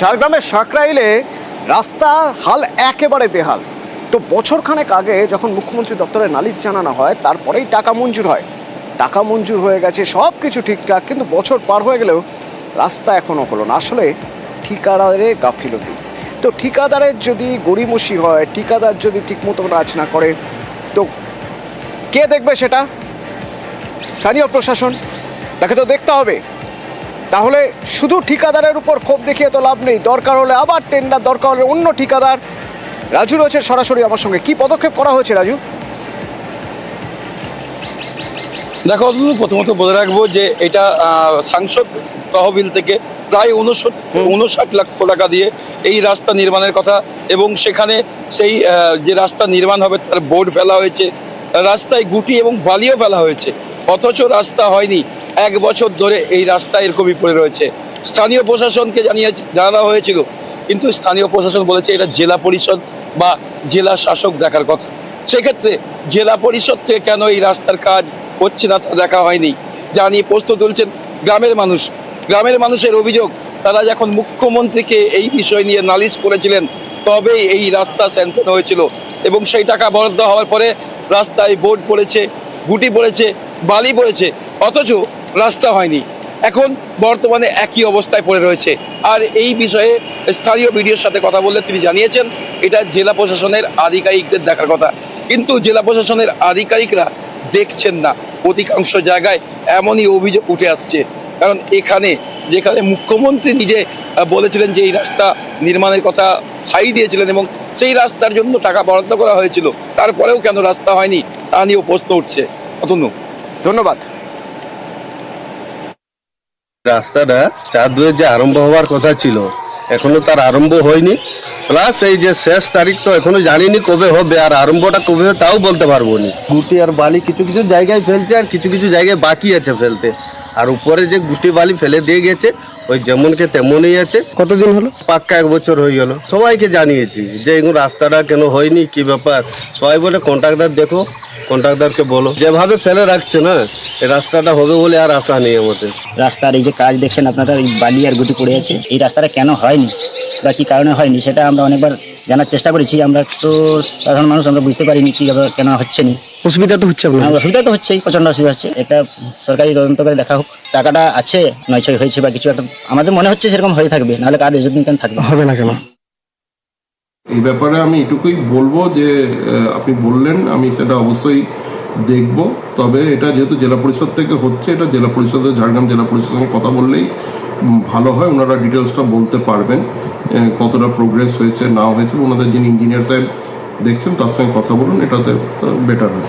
ঝাড়গ্রামের সাঁকরাইলে রাস্তার হাল একেবারে বেহাল। তো বছরখানেক আগে যখন মুখ্যমন্ত্রী দপ্তরে নালিশ জানানো হয় তারপরেই টাকা মঞ্জুর হয়, টাকা মঞ্জুর হয়ে গেছে, সব কিছু ঠিকঠাক, কিন্তু বছর পার হয়ে গেলেও রাস্তা এখনও হলো না। আসলে ঠিকাদারের গাফিলতি। তো ঠিকাদারের যদি গড়িমসি হয়, ঠিকাদার যদি ঠিকমতো কাজ না করে, তো কে দেখবে সেটা? স্থানীয় প্রশাসন, তাকে তো দেখতে হবে। তাহলে শুধু ঠিকাদারের উপর ক্ষোভ দেখিয়ে তো লাভ নেই, দরকার হলে আবার টেন্ডার, দরকার হলে অন্য ঠিকাদার। রাজু রয়েছে সরাসরি আমার সঙ্গে। কি পদক্ষেপ করা হয়েছে রাজু? দেখো, প্রথমত বলে রাখবো যে এটা সাংসদ তহবিল থেকে প্রায় 59 লক্ষ টাকা দিয়ে এই রাস্তা নির্মাণের কথা, এবং সেখানে সেই যে রাস্তা নির্মাণ হবে তার বোর্ড ফেলা হয়েছে, রাস্তায় গুটি এবং বালিও ফেলা হয়েছে, অথচ রাস্তা হয়নি। 1 বছর ধরে এই রাস্তা এরকমই পড়ে রয়েছে। স্থানীয় প্রশাসনকে জানানো হয়েছিল, কিন্তু স্থানীয় প্রশাসন বলেছে এটা জেলা পরিষদ বা জেলা শাসক দেখার কথা। সেক্ষেত্রে জেলা পরিষদ থেকে কেন এই রাস্তার কাজ হচ্ছে না তা দেখা হয়নি। যা নিয়ে প্রশ্ন তুলছেন গ্রামের মানুষের অভিযোগ, তারা যখন মুখ্যমন্ত্রীকে এই বিষয় নিয়ে নালিশ করেছিলেন তবেই এই রাস্তা স্যাংশন হয়েছিল, এবং সেই টাকা বরাদ্দ হওয়ার পরে রাস্তায় বোর্ড পড়েছে, গুটি পড়েছে, বালি পড়েছে, অথচ রাস্তা হয়নি। এখন বর্তমানে একই অবস্থায় পড়ে রয়েছে। আর এই বিষয়ে স্থানীয় বিডিওর সাথে কথা বললে তিনি জানিয়েছেন এটা জেলা প্রশাসনের আধিকারিকদের দেখার কথা, কিন্তু জেলা প্রশাসনের আধিকারিকরা দেখছেন না। অধিকাংশ জায়গায় এমনই অভিযোগ উঠে আসছে, কারণ যেখানে মুখ্যমন্ত্রী নিজে বলেছিলেন যে এই রাস্তা নির্মাণের কথা সাই দিয়েছিলেন এবং সেই রাস্তার জন্য টাকা বরাদ্দ করা হয়েছিল, তারপরেও কেন রাস্তা হয়নি তা নিয়েও প্রশ্ন উঠছে। ধন্যবাদ। রাস্তাটা 4-2 যে আরম্ভ হওয়ার কথা ছিল এখনো তার আরম্ভ হয়নি, প্লাস এই যে শেষ তারিখ তো এখনো জানিনি কবে হবে, আর আরম্ভটা কবে হবে তাও বলতে পারবো না। গুটি আর বালি কিছু কিছু জায়গায় ফেলছে আর কিছু কিছু জায়গায় বাকি আছে ফেলতে, আর উপরে যে গুটি বালি ফেলে দিয়ে গেছে ওই যেমনকে তেমনই আছে। কতদিন হলো? পাক্কা 1 বছর হয়ে গেল। সবাইকে জানিয়েছি যে এগুলো রাস্তাটা কেন হয়নি, কি ব্যাপার। সবাই বলে কন্ট্রাক্টর দেখো, কন্ট্রাক্টরকে বলো। যেভাবে ফেলে রাখছে না, এই রাস্তাটা হবে বলে আর আশা নেই আমাদের। রাস্তার এই যে কাজ দেখছেন আপনারা, এই বালি আর গুটি পড়ে আছে, এই রাস্তাটা কেন হয়নি বা কী কারণে হয়নি সেটা আমরা অনেকবার জানার চেষ্টা করেছি। আমরা তো সাধারণ মানুষ, আমরা বুঝতে পারিনি কীভাবে কেন হচ্ছে না। অসুবিধা তো হচ্ছে, অসুবিধা তো হচ্ছেই, প্রচণ্ড অসুবিধা হচ্ছে। এটা সরকারি তদন্ত করে দেখা হোক, টাকাটা আছে নয় ছয় হয়েছে বা কিছু একটা, আমাদের মনে হচ্ছে সেরকম হয়ে থাকবে, নাহলে কার এতদিন কেন থাকবে, হবে না কেন। এই ব্যাপারে আমি এটুকুই বলবো যে আপনি বললেন, আমি সেটা অবশ্যই দেখব। তবে এটা যেহেতু জেলা পরিষদ থেকে হচ্ছে, এটা জেলা পরিষদের, ঝাড়গ্রাম জেলা পরিষদের সঙ্গে কথা বললেই ভালো হয়। ওনারা ডিটেলসটা বলতে পারবেন কতটা প্রোগ্রেস হয়েছে না হয়েছে। ওনাদের যিনি ইঞ্জিনিয়ার সাহেব দেখছেন তার সঙ্গে কথা বলুন, এটাতে বেটার হয়।